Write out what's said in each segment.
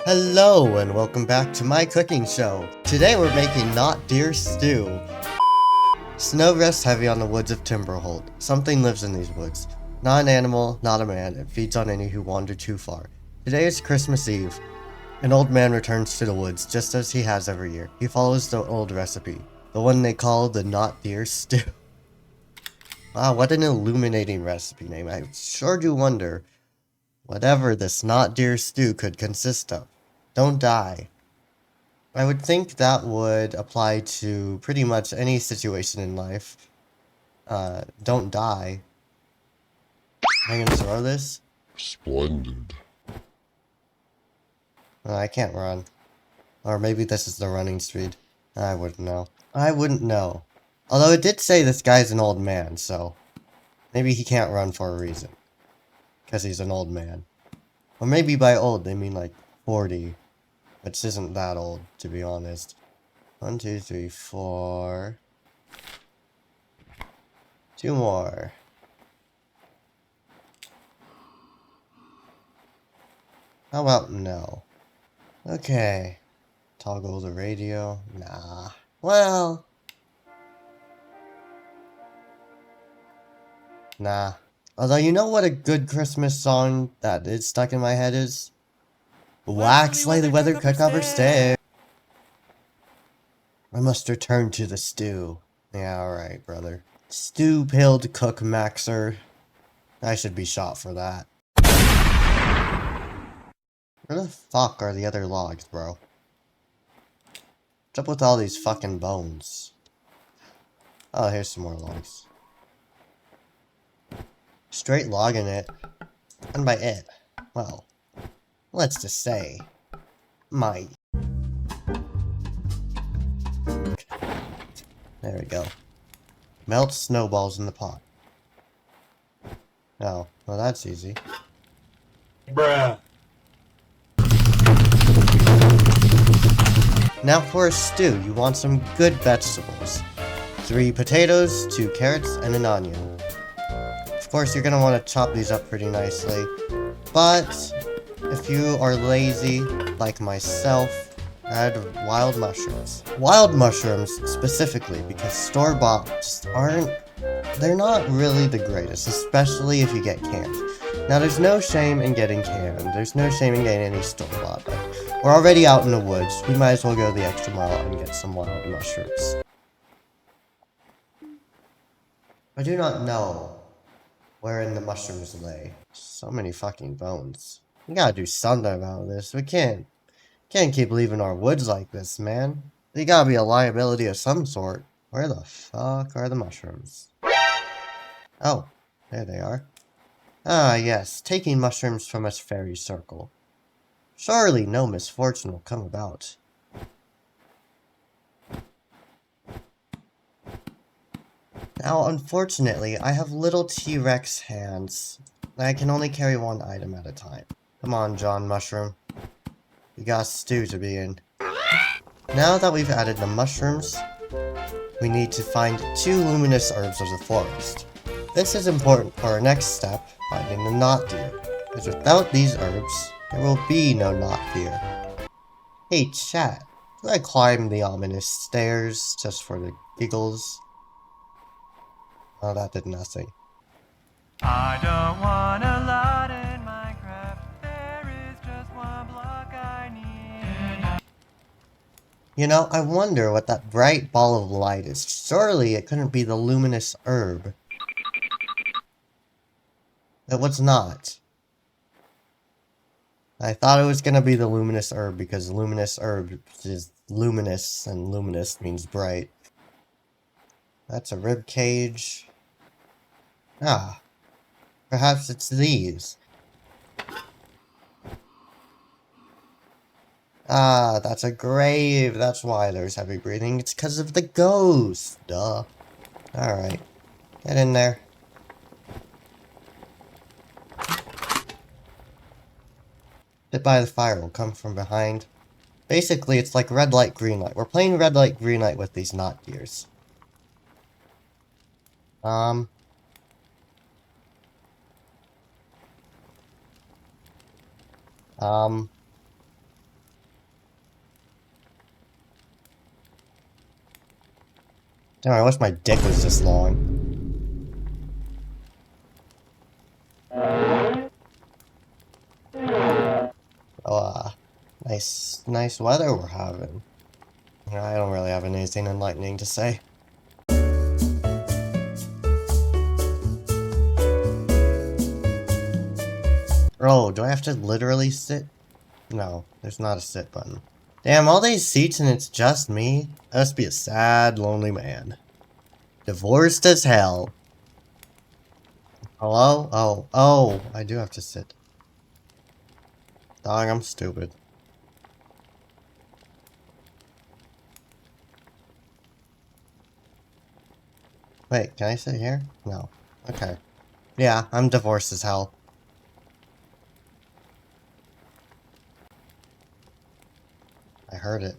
Hello and welcome back to my cooking show. Today we're making not deer stew. Snow rests heavy on the woods of Timberhold. Something lives in these woods. Not an animal, not a man, it feeds on any who wander too far. Today is Christmas Eve. An old man returns to the woods just as he has every year. He follows the old recipe, the one they call the not deer stew. Wow, what an illuminating recipe name. I sure do wonder whatever this not deer stew could consist of. Don't die. I would think that would apply to pretty much any situation in life. Don't die. Am I gonna throw this? Splendid. I can't run. Or maybe this is the running speed. I wouldn't know. I wouldn't know. Although it did say this guy's an old man, so maybe he can't run for a reason. Because he's an old man. Or maybe by old they mean like 40. Which isn't that old, to be honest. 1, 2, 3, 4. 2 more. How about no? Okay. Toggle the radio. Nah. Well. Nah. Although you know what a good Christmas song that is stuck in my head is? Wax slightly weather cut cover stay. I must return to the stew. Yeah, alright, brother. Stew pilled cook maxer. I should be shot for that. Where the fuck are the other logs, bro? What's up with all these fucking bones? Oh, here's some more logs. Straight logging it. And by it, well, let's just say, my. There we go. Melt snowballs in the pot. Oh, well that's easy. Bruh. Now for a stew, you want some good vegetables. 3 potatoes, 2 carrots, and an onion. Of course, you're gonna want to chop these up pretty nicely. But, if you are lazy, like myself, add wild mushrooms. Wild mushrooms, specifically, because store-bought just aren't... They're not really the greatest, especially if you get canned. Now, there's no shame in getting canned. There's no shame in getting any store-bought. We're already out in the woods. We might as well go the extra mile and get some wild mushrooms. I do not know wherein the mushrooms lay. So many fucking bones. We gotta do something about this. We can't keep leaving our woods like this, man. They gotta be a liability of some sort. Where the fuck are the mushrooms? Oh, there they are. Ah, yes, taking mushrooms from a fairy circle. Surely no misfortune will come about. Now, unfortunately, I have little T-Rex hands. I can only carry one item at a time. Come on, John Mushroom. We got stew to be in. Now that we've added the mushrooms, we need to find 2 luminous herbs of the forest. This is important for our next step, finding the knot deer. Because without these herbs, there will be no knot deer. Hey chat, do I climb the ominous stairs just for the giggles? Oh, that did nothing. I don't want a lot in Minecraft. There is just one block I need. You know, I wonder what that bright ball of light is. Surely it couldn't be the luminous herb. It was not. I thought it was gonna be the luminous herb because luminous herb is luminous and luminous means bright. That's a rib cage. Ah, perhaps it's these. Ah, that's a grave. That's why there's heavy breathing. It's because of the ghost. Duh. Alright. Get in there. Sit by the fire. Will come from behind. Basically, it's like red light, green light. We're playing red light, green light with these knot deers. Damn, I wish my dick was this long. Oh, nice weather we're having. I don't really have anything enlightening to say. Oh, do I have to literally sit? No, there's not a sit button. Damn, all these seats and it's just me? I must be a sad, lonely man. Divorced as hell. Hello? Oh, I do have to sit. Dog, I'm stupid. Wait, can I sit here? No. Okay. Yeah, I'm divorced as hell. I heard it.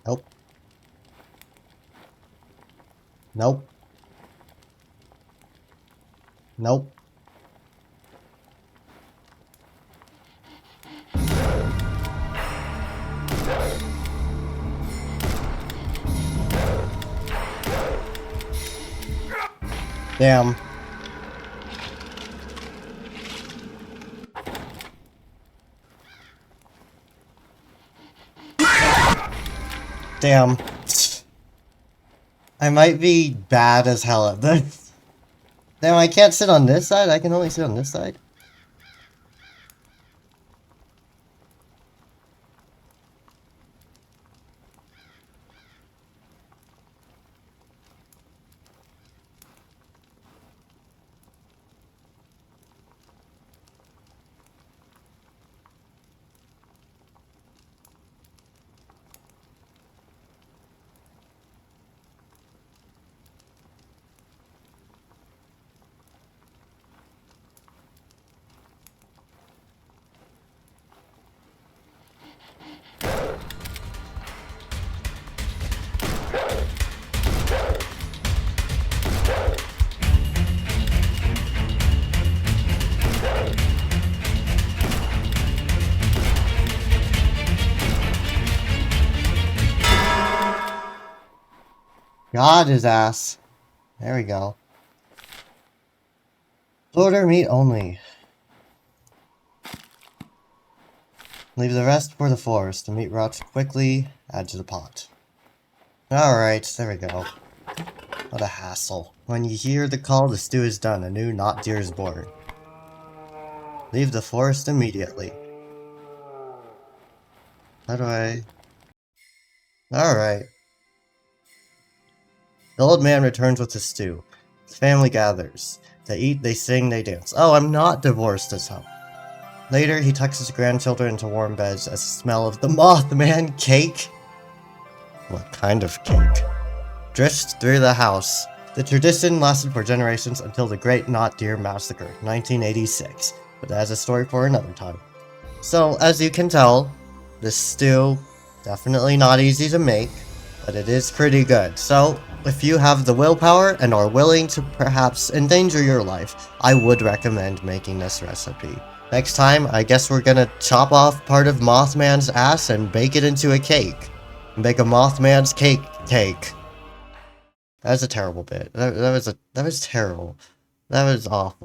Nope. Nope. Nope. Damn. Damn. I might be bad as hell at this. Damn, I can't sit on this side? I can only sit on this side? God his ass. There we go. Slaughter meat only. Leave the rest for the forest. The meat rots quickly. Add to the pot. Alright, there we go. What a hassle. When you hear the call, the stew is done. A new not deer is born. Leave the forest immediately. How do I... Alright. The old man returns with the stew. His family gathers. They eat, they sing, they dance. Oh, I'm not divorced as hell. Later, he tucks his grandchildren into warm beds as the smell of the Mothman cake? What kind of cake? Drifts through the house. The tradition lasted for generations until the Great Not Deer Massacre, 1986. But that's a story for another time. So, as you can tell, this stew, definitely not easy to make, but it is pretty good. So, if you have the willpower and are willing to perhaps endanger your life, I would recommend making this recipe. Next time, I guess we're gonna chop off part of Mothman's ass and bake it into a cake. Make a Mothman's cake. That was a terrible bit. That was terrible. That was awful.